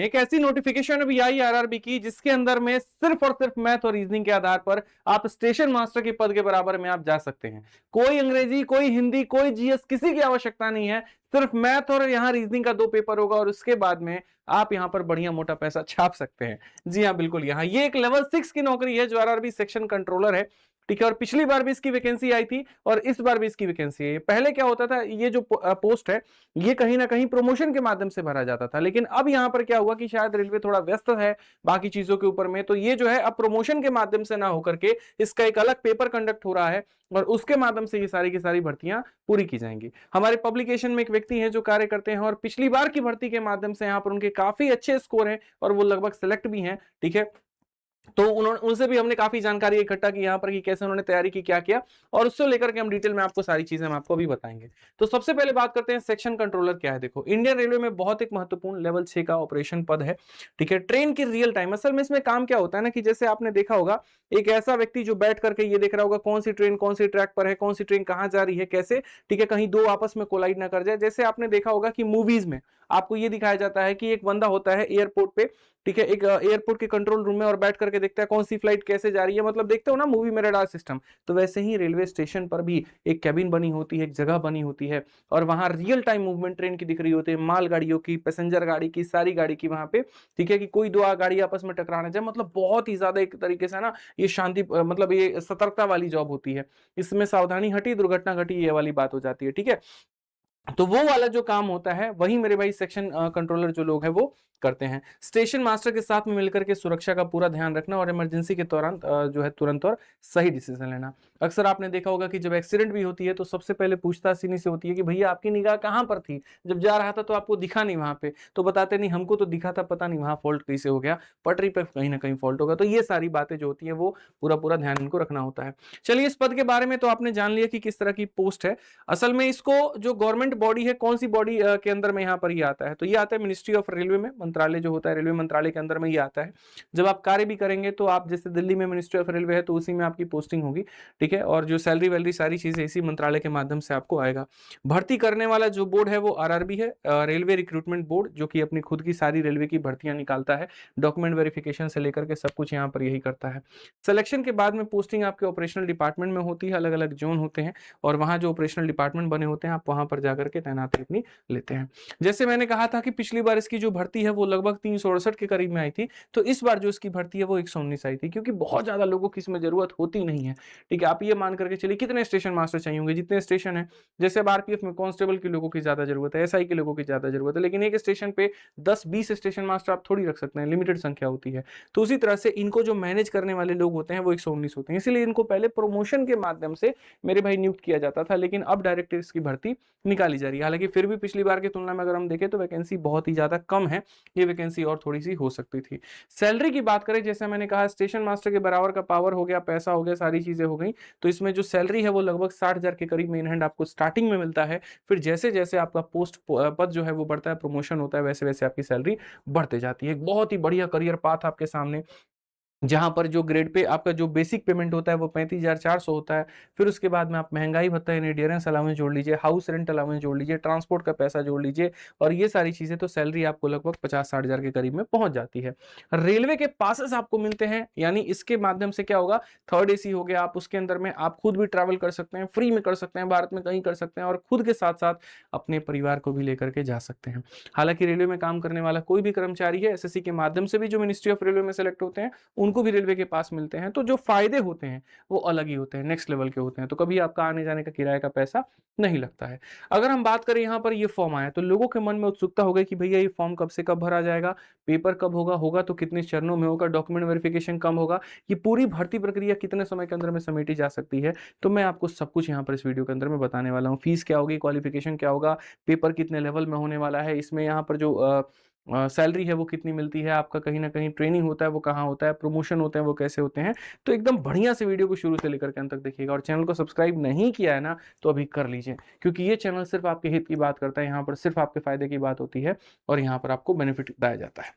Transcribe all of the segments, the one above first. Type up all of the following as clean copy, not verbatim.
एक ऐसी नोटिफिकेशन अभी आई आरआरबी की जिसके अंदर में सिर्फ और सिर्फ मैथ और रीजनिंग के आधार पर आप स्टेशन मास्टर के पद के बराबर में आप जा सकते हैं। कोई अंग्रेजी, कोई हिंदी, कोई जीएस, किसी की आवश्यकता नहीं है। सिर्फ मैथ और यहाँ रीजनिंग का 2 पेपर होगा और उसके बाद में आप यहाँ पर बढ़िया मोटा पैसा छाप सकते हैं। जी हाँ, बिल्कुल। यहाँ ये एक लेवल 6 की नौकरी है जो आरआरबी सेक्शन कंट्रोलर है, ठीक है। और पिछली बार भी इसकी वैकेंसी आई थी और इस बार भी इसकी वैकेंसी है। पहले क्या होता था, ये जो पोस्ट है ये कहीं ना कहीं प्रमोशन के माध्यम से भरा जाता था, लेकिन अब यहां पर क्या हुआ कि शायद रेलवे थोड़ा व्यस्त है बाकी चीजों के ऊपर में, तो ये जो है अब प्रमोशन के माध्यम से ना होकर के इसका एक अलग पेपर कंडक्ट हो रहा है और उसके माध्यम से ये सारी की सारी भर्तियां पूरी की जाएंगी। हमारे पब्लिकेशन में एक व्यक्ति हैं जो कार्य करते हैं और पिछली बार की भर्ती के माध्यम से यहाँ पर उनके काफी अच्छे स्कोर हैं और वो लगभग सिलेक्ट भी हैं, ठीक है। तो उन्होंने उनसे भी हमने काफी जानकारी इकट्ठा की यहाँ पर कि कैसे उन्होंने तैयारी की, क्या किया, और उससे लेकर के हम डिटेल में आपको सारी चीजें हम आपको अभी बताएंगे। तो सबसे पहले बात करते हैं सेक्शन कंट्रोलर क्या है। देखो, इंडियन रेलवे में बहुत एक महत्वपूर्ण लेवल 6 का ऑपरेशन पद है, ठीक है। ट्रेन की रियल टाइम, असल में इसमें काम क्या होता है ना कि जैसे आपने देखा होगा एक ऐसा व्यक्ति जो बैठ करके ये देख रहा होगा कौन सी ट्रेन कौन सी ट्रैक पर है, कौन सी ट्रेन कहां जा रही है, कैसे, ठीक है, कहीं दो आपस में कोलाइड ना कर जाए। जैसे आपने देखा होगा कि मूवीज में आपको ये दिखाया जाता है कि एक बंदा होता है एयरपोर्ट पे, ठीक है, एक एयरपोर्ट के कंट्रोल रूम में और बैठ करके देखता है कौन सी फ्लाइट कैसे जा रही है, मतलब देखते हो ना मूवी में रडार सिस्टम। तो वैसे ही रेलवे स्टेशन पर भी एक कैबिन बनी होती है, एक जगह बनी होती है और वहां रियल टाइम मूवमेंट ट्रेन की दिख रही होती है, माल गाड़ियों की, पैसेंजर गाड़ी की, सारी गाड़ी की वहां पे, ठीक है, कि कोई दो गाड़ी आपस में टकरा ना जाए। मतलब बहुत ही ज्यादा एक तरीके से ना ये शांति, मतलब ये सतर्कता वाली जॉब होती है। इसमें सावधानी हटी दुर्घटना घटी, ये वाली बात हो जाती है, ठीक है। तो वो वाला जो काम होता है वही मेरे भाई सेक्शन कंट्रोलर जो लोग हैं वो करते हैं। स्टेशन मास्टर के साथ में मिलकर के सुरक्षा का पूरा ध्यान रखना और इमरजेंसी के दौरान जो है तुरंत और सही डिसीजन लेना। अक्सर आपने देखा होगा कि जब एक्सीडेंट भी होती है तो सबसे पहले पूछताछ इन्हीं से होती है कि भैया आपकी निगाह कहाँ पर थी, जब जा रहा था तो आपको दिखा नहीं वहां पे, तो बताते नहीं हमको तो दिखा था, पता नहीं वहां फॉल्ट कैसे हो गया, पटरी पे कहीं ना कहीं फॉल्ट होगा। तो ये सारी बातें जो होती है वो पूरा पूरा ध्यान इनको रखना होता है। चलिए, इस पद के बारे में तो आपने जान लिया कि किस तरह की पोस्ट है। असल में इसको जो गवर्नमेंट बॉडी है, कौन सी बॉडी के अंदर में यहाँ पर ये आता है, तो ये आता है मिनिस्ट्री ऑफ रेलवे में, मंत्रालय जो होता है रेलवे मंत्रालय के अंदर में ये आता है। जब आप कार्य भी करेंगे तो आप जैसे दिल्ली में मिनिस्ट्री ऑफ रेलवे है तो उसी में आपकी पोस्टिंग होगी, ठीक है। और जो सैलरी वैलरी सारी चीजें इसी मंत्रालय के माध्यम से आपको आएगा। भर्ती करने वाला जो बोर्ड है वो आरआरबी है, रेलवे रिक्रूटमेंट बोर्ड, जो कि अपनी खुद की सारी रेलवे की भर्तियां निकालता है, डॉक्यूमेंट वेरिफिकेशन से लेकर के सब कुछ यहाँ पर यही करता है। सिलेक्शन के बाद में पोस्टिंग आपके ऑपरेशनल डिपार्टमेंट में होती है, अलग अलग जोन होते हैं और वहां जो ऑपरेशनल डिपार्टमेंट बने होते हैं आप वहां पर जाकर के तैनाती अपनी लेते हैं। जैसे मैंने कहा था कि पिछली बार इसकी जो भर्ती है वो लगभग 368 के करीब में आई थी, तो इस बार जो इसकी भर्ती है वो 119 आई थी, क्योंकि बहुत ज्यादा लोगों की इसमें जरूरत होती नहीं है, ठीक है। आप ये मान करके चलिए कितने स्टेशन मास्टर चाहिए होंगे, जितने स्टेशन है, जैसे अब आरपीएफ में कांस्टेबल के लोगों की ज्यादा जरूरत है, एसआई के लोगों की ज्यादा जरूरत है, लेकिन एक स्टेशन पे 10-20 स्टेशन मास्टर आप थोड़ी रख सकते हैं, लिमिटेड संख्या होती है। तो उसी तरह से इनको जो मैनेज करने वाले लोग होते हैं वो 119 होते हैं, इसलिए इनको पहले प्रमोशन के माध्यम से मेरे भाई नियुक्त किया जाता था, लेकिन अब डायरेक्ट इसकी भर्ती निकाली जा रही है। हालांकि फिर भी पिछली बार की तुलना में अगर हम देखें तो वैकेंसी बहुत ही ज्यादा कम है, ये वैकेंसी और थोड़ी सी हो सकती थी। सैलरी की बात करें, जैसे मैंने कहा स्टेशन मास्टर के बराबर का पावर हो गया, पैसा हो गया, सारी चीजें हो गई, तो इसमें जो सैलरी है वो लगभग 60,000 के करीब मेन हैंड आपको स्टार्टिंग में मिलता है। फिर जैसे जैसे आपका पोस्ट पद जो है वो बढ़ता है, प्रमोशन होता है, वैसे वैसे आपकी सैलरी बढ़ते जाती है। एक बहुत ही बढ़िया करियर पाथ आपके सामने, जहां पर जो ग्रेड पे आपका जो बेसिक पेमेंट होता है वो 35,400 होता है। फिर उसके बाद में आप महंगाई भत्ता यानी डियरेंस अलाउंस जोड़ लीजिए, हाउस रेंट अलाउंस जोड़ लीजिए, ट्रांसपोर्ट का पैसा जोड़ लीजिए और ये सारी चीजें, तो सैलरी आपको लगभग 50-60 हजार के करीब में पहुंच जाती है। रेलवे के पासेस आपको मिलते हैं, यानी इसके माध्यम से क्या होगा, थर्ड एसी हो गया, आप उसके अंदर में आप खुद भी ट्रैवल कर सकते हैं, फ्री में कर सकते हैं, भारत में कहीं कर सकते हैं और खुद के साथ साथ अपने परिवार को भी लेकर के जा सकते हैं। हालांकि रेलवे में काम करने वाला कोई भी कर्मचारी है एसएससी के माध्यम से भी जो मिनिस्ट्री ऑफ रेलवे में सेलेक्ट होते हैं उनको भी रेलवे के पास मिलते हैं, तो जो फायदे होते हैं वो अलग ही होते हैं, नेक्स्ट लेवल के होते हैं। तो कभी आपका आने जाने का किराए का पैसा नहीं लगता है। अगर हम बात करें यहाँ पर ये फॉर्म आया तो लोगों के मन में उत्सुकता हो गई कि भैया ये फॉर्म कब से कब भरा जाएगा, पेपर कब होगा, होगा तो कितने चरणों में होगा, डॉक्यूमेंट वेरिफिकेशन कब होगा, ये पूरी भर्ती प्रक्रिया कितने समय के अंदर में समेटी जा सकती है। तो मैं आपको सब कुछ यहाँ पर इस वीडियो के अंदर में बताने वाला हूँ। फीस क्या होगी, क्वालिफिकेशन क्या होगा, पेपर कितने लेवल में होने वाला है, इसमें यहाँ पर जो सैलरी है वो कितनी मिलती है, आपका कहीं ना कहीं ट्रेनिंग होता है वो कहाँ होता है, प्रमोशन होते हैं वो कैसे होते हैं। तो एकदम बढ़िया से वीडियो को शुरू से लेकर के अंत तक देखिएगा और चैनल को सब्सक्राइब नहीं किया है ना तो अभी कर लीजिए, क्योंकि ये चैनल सिर्फ आपके हित की बात करता है, यहाँ पर सिर्फ आपके फायदे की बात होती है और यहाँ पर आपको बेनिफिट बताया जाता है।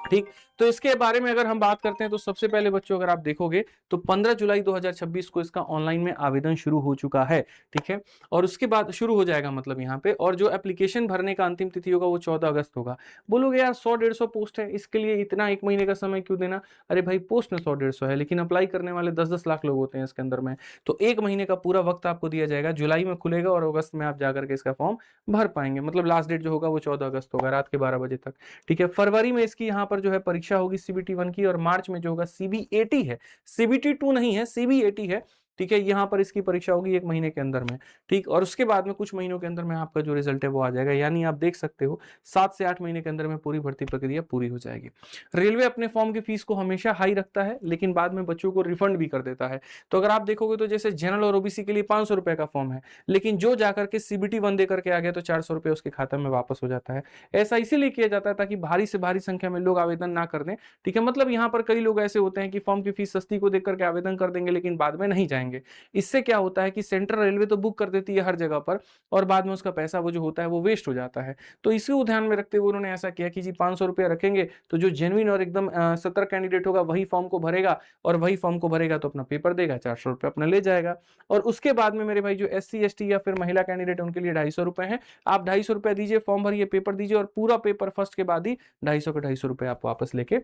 ठीक। तो इसके बारे में अगर हम बात करते हैं तो सबसे पहले बच्चों अगर आप देखोगे तो 15 जुलाई 2026 को इसका ऑनलाइन में आवेदन शुरू हो चुका है। ठीक है, और उसके बाद शुरू हो जाएगा मतलब यहाँ पे, और जो एप्लीकेशन भरने का अंतिम तिथि होगा वो 14 अगस्त होगा। बोलोगे यार 100-150 पोस्ट है, इसके लिए इतना एक महीने का समय क्यों देना? अरे भाई पोस्ट में 100-150 है, लेकिन अप्लाई करने वाले 10-10 लाख लोग होते हैं इसके अंदर में, तो एक महीने का पूरा वक्त आपको दिया जाएगा। जुलाई में खुलेगा और अगस्त में आप जाकर के इसका फॉर्म भर पाएंगे। मतलब लास्ट डेट जो होगा वो 14 अगस्त होगा रात के 12 बजे तक। ठीक है, फरवरी में इसकी यहाँ पर जो है परीक्षा होगी सीबीटी 1 की, और मार्च में जो होगा सीबीएटी है, सीबीटी 2 नहीं है, सीबीएटी है। ठीक है, यहाँ पर इसकी परीक्षा होगी एक महीने के अंदर में। ठीक, और उसके बाद में कुछ महीनों के अंदर में आपका जो रिजल्ट है वो आ जाएगा। यानी आप देख सकते हो 7 से 8 महीने के अंदर में पूरी भर्ती प्रक्रिया पूरी हो जाएगी। रेलवे अपने फॉर्म की फीस को हमेशा हाई रखता है, लेकिन बाद में बच्चों को रिफंड भी कर देता है। तो अगर आप देखोगे तो जैसे जनरल और ओबीसी के लिए 500 रुपए का फॉर्म है, लेकिन जो जाकर के सीबीटी 1 देकर के आ गया तो 400 रुपए उसके खाते में वापस हो जाता है। ऐसा इसीलिए किया जाता है ताकि भारी से भारी संख्या में लोग आवेदन ना कर दें। ठीक है, मतलब यहाँ पर कई लोग ऐसे होते हैं कि फॉर्म की फीस सस्ती को देख करके आवेदन कर देंगे, लेकिन बाद में नहीं जाएंगे। इससे क्या होता है कि सेंट्रल रेलवे तो बुक कर देती है हर जगह पर, और बाद में उसका पैसा वो जो होता है वो वेस्ट हो जाता है। तो इसी को ध्यान में रखते हुए उन्होंने ऐसा किया कि जी 500 रुपया रखेंगे, तो जो जेन्युइन और एकदम सतर्क कैंडिडेट होगा वही फॉर्म को भरेगा, और वही फॉर्म को भरेगा तो अपना पेपर देगा, 400 रुपये अपना ले जाएगा। और उसके बाद में मेरे भाई जो SC ST या फिर महिला कैंडिडेट उनके लिए 250 रुपए है। आप 250 रुपए दीजिए, फॉर्म भरिए, पेपर दीजिए, और पूरा पेपर फर्स्ट के बाद ही 250 के 250 रुपए आप वापस लेके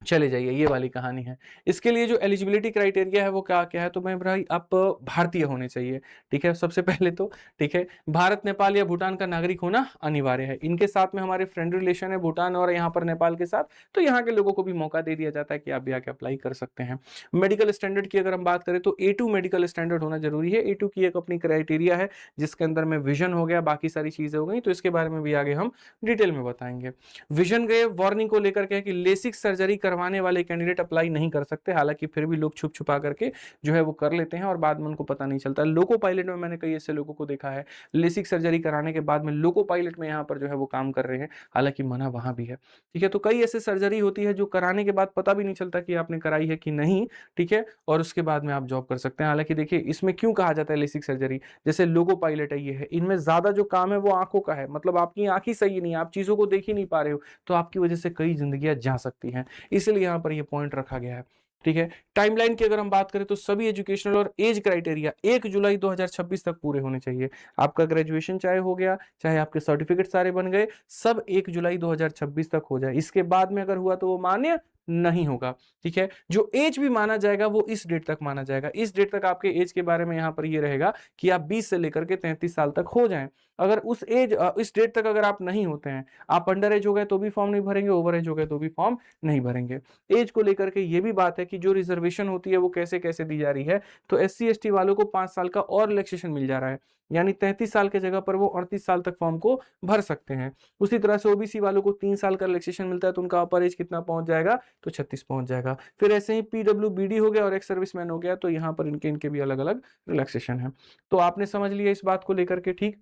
चले जाइए। ये वाली कहानी है। इसके लिए जो एलिजिबिलिटी क्राइटेरिया है वो क्या क्या है, तो मैं भाई आप भारतीय होने चाहिए। ठीक है, सबसे पहले तो ठीक है, भारत, नेपाल या भूटान का नागरिक होना अनिवार्य है। इनके साथ में हमारे फ्रेंड रिलेशन है भूटान और यहाँ पर नेपाल के साथ, तो यहाँ के लोगों को भी मौका दे दिया जाता है कि आप भी आके अप्लाई कर सकते हैं। मेडिकल स्टैंडर्ड की अगर हम बात करें तो A2 मेडिकल स्टैंडर्ड होना जरूरी है। A2 की एक अपनी क्राइटेरिया है जिसके अंदर में विजन हो गया, बाकी सारी चीजें हो गई, तो इसके बारे में भी आगे हम डिटेल में बताएंगे। विजन गए वार्निंग को लेकर के कि लेसिक सर्जरी करवाने वाले कैंडिडेट अप्लाई नहीं कर सकते, हालांकि फिर भी लोग छुप छुपा करके जो है वो कर लेते हैं और बाद में उनको पता नहीं चलता। लोको पायलट में मैंने कई ऐसे लोगों को देखा है, लेसिक सर्जरी कराने के बाद में लोको पायलट में यहाँ पर जो है वो काम कर रहे हैं, हालांकि मना वहां भी है। ठीक है, तो कई ऐसे सर्जरी होती है जो कराने के बाद पता भी नहीं चलता कि आपने कराई है कि नहीं। ठीक है, और उसके बाद में आप जॉब कर सकते हैं। हालांकि देखिए इसमें क्यों कहा जाता है लेसिक सर्जरी, जैसे लोको पायलट है ये है, इनमें ज्यादा जो काम है वो आंखों का है, मतलब आपकी आंख ही सही नहीं, आप चीजों को देख ही नहीं पा रहे हो, तो आपकी वजह से कई जिंदगियां जा सकती हैं, इसलिए यहाँ पर ये पॉइंट रखा गया है। ठीक है, टाइमलाइन की अगर हम बात करें तो सभी एजुकेशनल और एज क्राइटेरिया 1 जुलाई 2026 तक पूरे होने चाहिए। आपका ग्रेजुएशन चाहे हो गया, चाहे आपके सर्टिफिकेट सारे बन गए, सब 1 जुलाई 2026 तक हो जाए। इसके बाद में अगर हुआ तो वो मान्य नहीं होगा। ठीक है, जो एज भी माना जाएगा वो इस डेट तक माना जाएगा। इस डेट तक आपके एज के बारे में यहाँ पर ये रहेगा कि आप 20 से लेकर के 33 साल तक हो जाएं। अगर उस एज इस डेट तक अगर आप नहीं होते हैं, आप अंडर एज हो गए तो भी फॉर्म नहीं भरेंगे, ओवर एज हो गए तो भी फॉर्म नहीं भरेंगे। एज को लेकर के ये भी बात है कि जो रिजर्वेशन होती है वो कैसे कैसे दी जा रही है, तो SC ST वालों को 5 साल का और रिलैक्सेशन मिल जा रहा है, यानी 33 साल की जगह पर वो 38 साल तक फॉर्म को भर सकते हैं। उसी तरह से OBC वालों को 3 साल का रिलैक्सेशन मिलता है, तो उनका अपर एज कितना पहुंच जाएगा, तो 36 पहुंच जाएगा। फिर ऐसे ही PWBD हो गया और एक्स सर्विसमैन हो गया, तो यहाँ पर इनके इनके भी अलग अलग रिलैक्सेशन है। तो आपने समझ लिया इस बात को लेकर के। ठीक,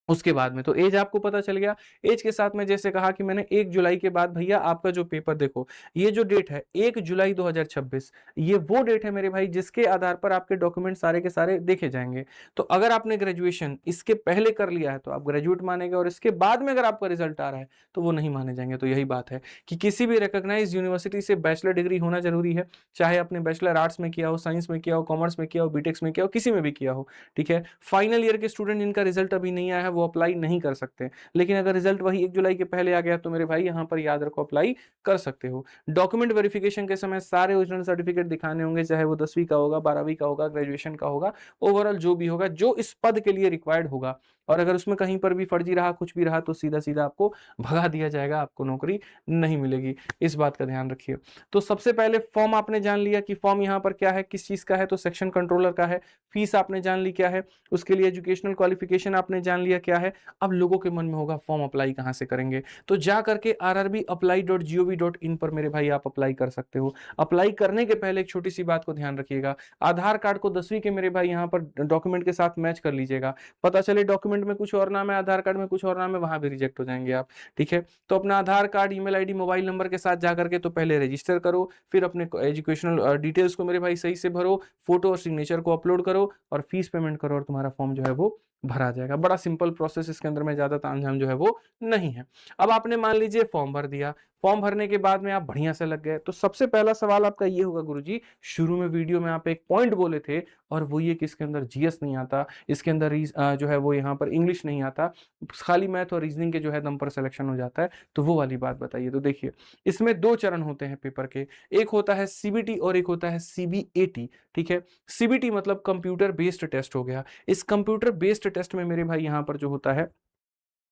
उसके बाद में तो एज आपको पता चल गया। एज के साथ में जैसे कहा कि मैंने 1 जुलाई के बाद भैया आपका जो पेपर देखो, ये जो डेट है 1 जुलाई 2026, ये वो डेट है मेरे भाई जिसके आधार पर आपके डॉक्यूमेंट सारे के सारे देखे जाएंगे। तो अगर आपने ग्रेजुएशन इसके पहले कर लिया है तो आप ग्रेजुएट मानेंगे, और इसके बाद में अगर आपका रिजल्ट आ रहा है तो वो नहीं माने जाएंगे। तो यही बात है कि किसी भी रिकॉग्नाइज्ड यूनिवर्सिटी से बैचलर डिग्री होना जरूरी है, चाहे आपने बैचलर आर्ट्स में किया हो, साइंस में किया हो, कॉमर्स में किया हो, बीटेक्स में किया हो, किसी में भी किया हो। ठीक है, फाइनल ईयर के स्टूडेंट जिनका रिजल्ट अभी नहीं आया है वो अप्लाई नहीं कर सकते, लेकिन अगर रिजल्ट वही 1 जुलाई के पहले आ गया तो मेरे भाई यहां पर याद रखो अप्लाई कर सकते हो। डॉक्यूमेंट वेरिफिकेशन के समय सारे ओरिजिनल सर्टिफिकेट दिखाने होंगे, चाहे वो 10वीं का होगा, 12वीं का होगा, ग्रेजुएशन का होगा, ओवरऑल जो भी होगा जो इस पद के लिए रिक्वायर्ड होगा। और अगर उसमें कहीं पर भी फर्जी रहा, कुछ भी रहा, तो सीधा सीधा आपको भगा दिया जाएगा, आपको नौकरी नहीं मिलेगी। इस बात का ध्यान रखिए। तो सबसे पहले फॉर्म आपने जान लिया कि फॉर्म यहाँ पर क्या है, किस चीज का है, तो सेक्शन कंट्रोलर का है। फीस आपने जान ली क्या है, उसके लिए एजुकेशनल क्वालिफिकेशन आपने जान लिया क्या है। अब लोगों के मन में होगा फॉर्म अप्लाई कहां से करेंगे, तो जा करके rrbapply.gov.in पर मेरे भाई आप अप्लाई कर सकते हो। अप्लाई करने के पहले एक छोटी सी बात को ध्यान रखिएगा, आधार कार्ड को 10वीं के मेरे भाई यहाँ पर डॉक्यूमेंट के साथ मैच कर लीजिएगा। पता चले डॉक्यूमेंट में कुछ और नाम है, आधार कार्ड में कुछ और नाम है, वहां भी रिजेक्ट हो जाएंगे आप। ठीक है, तो अपना Aadhaar card, email ID, mobile number के साथ जाकर के तो पहले रजिस्टर करो, फिर अपने एजुकेशनल डिटेल्स को मेरे भाई सही से भरो, फोटो और सिग्नेचर को अपलोड करो और फीस पेमेंट करो, और तुम्हारा फॉर्म जो है वो भरा जाएगा। बड़ा सिंपल प्रोसेस, इसके अंदर में ज्यादा तामझाम जो है वो नहीं है। अब आपने मान लीजिए फॉर्म भर दिया, फॉर्म भरने के बाद में आप बढ़िया से लग गए। तो सबसे पहला सवाल आपका ये होगा गुरुजी, शुरू में वीडियो में आप एक पॉइंट बोले थे और वो ये कि इसके अंदर जीएस नहीं आता, इसके अंदर जो है वो यहाँ पर इंग्लिश नहीं आता, खाली मैथ और रीजनिंग के जो है दम पर सिलेक्शन हो जाता है, तो वो वाली बात बताइए। तो देखिए इसमें दो चरण होते हैं पेपर के, एक होता है सीबीटी और एक होता है सीबीएटी। ठीक है, सीबीटी मतलब कंप्यूटर बेस्ड टेस्ट हो गया। इस कंप्यूटर बेस्ड टेस्ट में मेरे भाई यहाँ पर जो होता है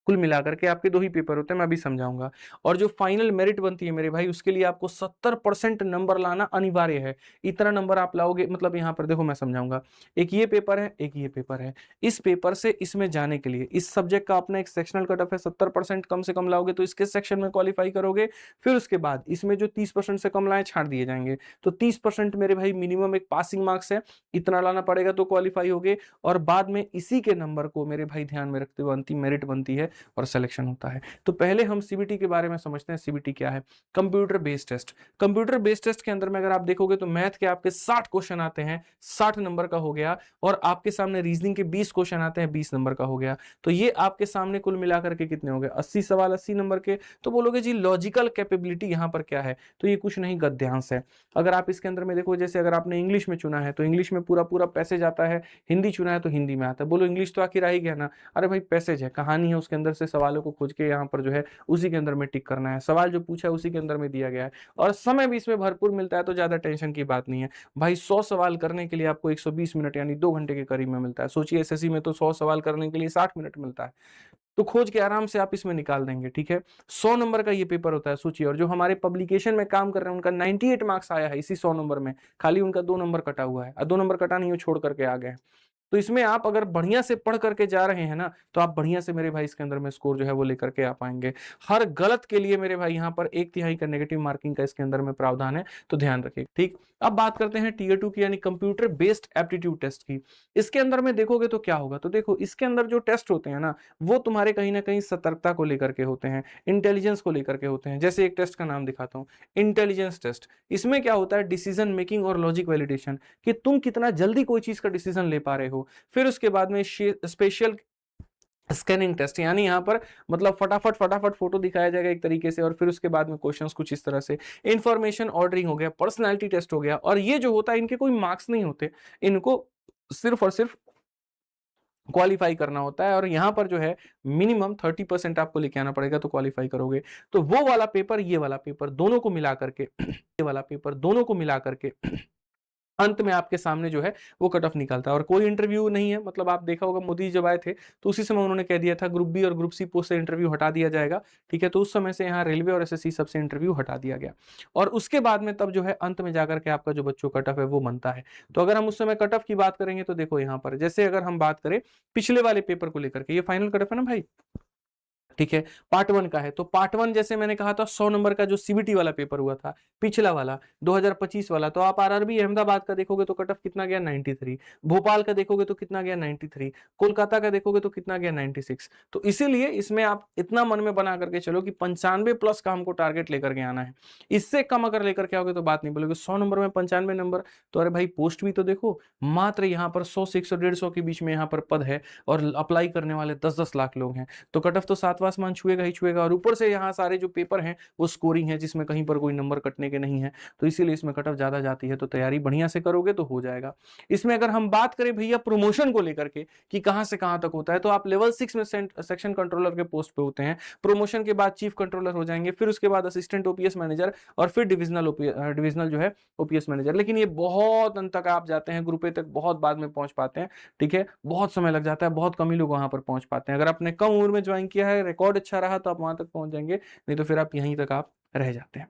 कुल मिलाकर के आपके दो ही पेपर होते हैं, मैं अभी समझाऊंगा। और जो फाइनल मेरिट बनती है मेरे भाई, उसके लिए आपको 70% नंबर लाना अनिवार्य है। इतना नंबर आप लाओगे, मतलब यहाँ पर देखो मैं समझाऊंगा, एक ये पेपर है, एक ये पेपर है। इस पेपर से इसमें जाने के लिए इस सब्जेक्ट का अपना एक सेक्शनल कट ऑफ है, 70% कम से कम लाओगे तो इसके सेक्शन में क्वालिफाई करोगे। फिर उसके बाद इसमें जो 30% से कम लाए छाड़ दिए जाएंगे। तो 30% मेरे भाई मिनिमम एक पासिंग मार्क्स है, इतना लाना पड़ेगा तो क्वालिफाई होगे। और बाद में इसी के नंबर को मेरे भाई ध्यान में रखते हुए अंतिम मेरिट बनती है और सिलेक्शन होता है। तो पहले हम सीबीटी के बारे में समझते हैं। सीबीटी क्या है? Computer based test. Computer based test के अंदर में अगर आप देखोगे तो मैथ के आपके 60 क्वेश्चन आते हैं, 60 नंबर का हो गया। और आपके सामने रीजनिंग के 20 क्वेश्चन आते हैं, 20 नंबर का हो गया। तो ये आपके सामने कुल मिलाकर के कितने हो गए? 80 सवाल 80 नंबर के। तो बोलोगे जी लॉजिकल कैपेबिलिटी यहाँ पर क्या है? तो ये कुछ नहीं, गद्यांश है। अगर आप इसके अंदर में देखो, जैसे अगर आपने इंग्लिश में चुना है तो इंग्लिश में पूरा पूरा पैसेज आता है, हिंदी चुना है तो हिंदी में आता है। बोलो इंग्लिश तो आखिर आ ही गया ना? अरे भाई पैसेज है, कहानी है, उसके अंदर से सवालों को खोज के यहाँ पर जो है उसी के अंदर में टिक करना है। सवाल जो पूछा है उसी के अंदर में दिया गया है और समय भी इसमें भरपूर मिलता है, तो ज्यादा टेंशन की बात नहीं है भाई। 100 सवाल करने के लिए आपको 120 मिनट यानी 2 घंटे के करीब में मिलता है। सोचिए एसएससी में तो 100 सवाल करने के लिए 60 मिनट मिलता है, तो खोज के आराम से आप इसमें निकाल देंगे। ठीक है, 100 नंबर का ये पेपर होता है। सोचिए, और जो हमारे पब्लिकेशन में काम कर रहे हैं उनका 98 मार्क्स आया है इसी 100 नंबर में, खाली उनका 2 नंबर कटा हुआ है, 2 नंबर कटा नहीं, वो छोड़ करके आ गए। तो इसमें आप अगर बढ़िया से पढ़ करके जा रहे हैं ना, तो आप बढ़िया से मेरे भाई इसके अंदर में स्कोर जो है वो लेकर के आ पाएंगे। हर गलत के लिए मेरे भाई यहाँ पर 1/3 का नेगेटिव मार्किंग का इसके अंदर में प्रावधान है, तो ध्यान रखिए। ठीक, अब बात करते हैं टीयर 2 की यानी कंप्यूटर बेस्ड एप्टीट्यूड टेस्ट की। इसके अंदर में देखोगे तो क्या होगा? तो देखो इसके अंदर जो टेस्ट होते हैं ना, वो तुम्हारे कहीं ना कहीं सतर्कता को लेकर के होते हैं, इंटेलिजेंस को लेकर के होते हैं। जैसे एक टेस्ट का नाम दिखाता हूं, इंटेलिजेंस टेस्ट। इसमें क्या होता है? डिसीजन मेकिंग और लॉजिक वैलिडेशन, कि तुम कितना जल्दी कोई चीज का डिसीजन ले पा रहे हो। फिर उसके बाद में स्पेशल स्कैनिंग टेस्ट, यानी यहाँ पर मतलब फटाफट फटाफट फोटो दिखाया जाएगा एक तरीके से, और फिर उसके बाद में क्वेश्चंस कुछ इस तरह से। इंफॉर्मेशन ऑर्डरिंग हो गया, पर्सनालिटी टेस्ट हो गया। और ये जो होता है इनके कोई मार्क्स नहीं होते, इनको सिर्फ और सिर्फ क्वालिफाई करना होता है। और यहाँ पर जो है मिनिमम 30% आपको लेके आना पड़ेगा तो क्वालिफाई करोगे। तो वो वाला पेपर, ये वाला पेपर, दोनों को मिला करके ये वाला पेपर, दोनों को मिला करके अंत में आपके सामने जो है वो कट ऑफ निकलता है। और कोई इंटरव्यू नहीं है, मतलब आप देखा होगा मोदी जब आए थे तो उसी समय उन्होंने कह दिया था ग्रुप बी और ग्रुप सी पोस्ट से इंटरव्यू हटा दिया जाएगा। ठीक है, तो उस समय से यहाँ रेलवे और एसएससी सबसे इंटरव्यू हटा दिया गया। और उसके बाद में तब जो है अंत में जाकर के आपका जो बच्चों कट ऑफ है वो बनता है। तो अगर हम उस समय कट ऑफ की बात करेंगे तो देखो यहाँ पर, जैसे अगर हम बात करें पिछले वाले पेपर को लेकर के, ये फाइनल कट ऑफ है ना भाई, ठीक है, पार्ट 1 का है। तो पार्ट 1 जैसे मैंने कहा था 100 नंबर का जो सीबीटी वाला पेपर हुआ था पिछला वाला 2025 वाला, तो आप आरआरबी अहमदाबाद का देखोगे तो कट ऑफ कितना गया? 93। भोपाल का देखोगे तो कितना गया? 93। कोलकाता का देखोगे तो कितना गया? 96। तो इसीलिए इसमें आप इतना मन में बना करके चलो कि 95 प्लस का हमको टारगेट लेकर के आना है। इससे कम अगर लेकर के आओगे तो बात नहीं बोलोगे। 100 नंबर में 95 नंबर, तो अरे भाई पोस्ट भी तो देखो, मात्र यहाँ पर 100 से 100-150 के बीच में यहाँ पर पद है और अप्लाई करने वाले 10-10 लाख लोग हैं। तो कट ऑफ तो 7वां आसमान छुएगा ही छुएगा। और ऊपर से यहाँ सारे जो पेपर हैं वो स्कोरिंग है, जिसमें कहीं पर कोई नंबर कटने के नहीं है, तो इसीलिए इसमें कट ऑफ ज्यादा जाती है। तो तैयारी बढ़िया से करोगे तो हो जाएगा। इसमें अगर हम बात करें भैया प्रमोशन को लेकर के कि कहां से कहां तक होता है, तो आप लेवल 6 में सेक्शन कंट्रोलर के पोस्ट पे होते हैं। प्रमोशन के बाद चीफ कंट्रोलर हो जाएंगे, फिर उसके बाद असिस्टेंट ओपीएस मैनेजर, और फिर डिविजनल जो है ओपीएस मैनेजर। लेकिन ये बहुत अंत तक आप जाते हैं, ग्रुप ए तक बहुत बाद में पहुंच पाते हैं। ठीक है, बहुत समय लग जाता है, बहुत कम ही लोग वहां पर पहुंच पाते हैं। अगर आपने कम उम्र में ज्वाइन किया है, रिकॉर्ड अच्छा रहा, तो आप वहां तक पहुंच जाएंगे, नहीं तो फिर आप यहीं तक आप रह जाते हैं।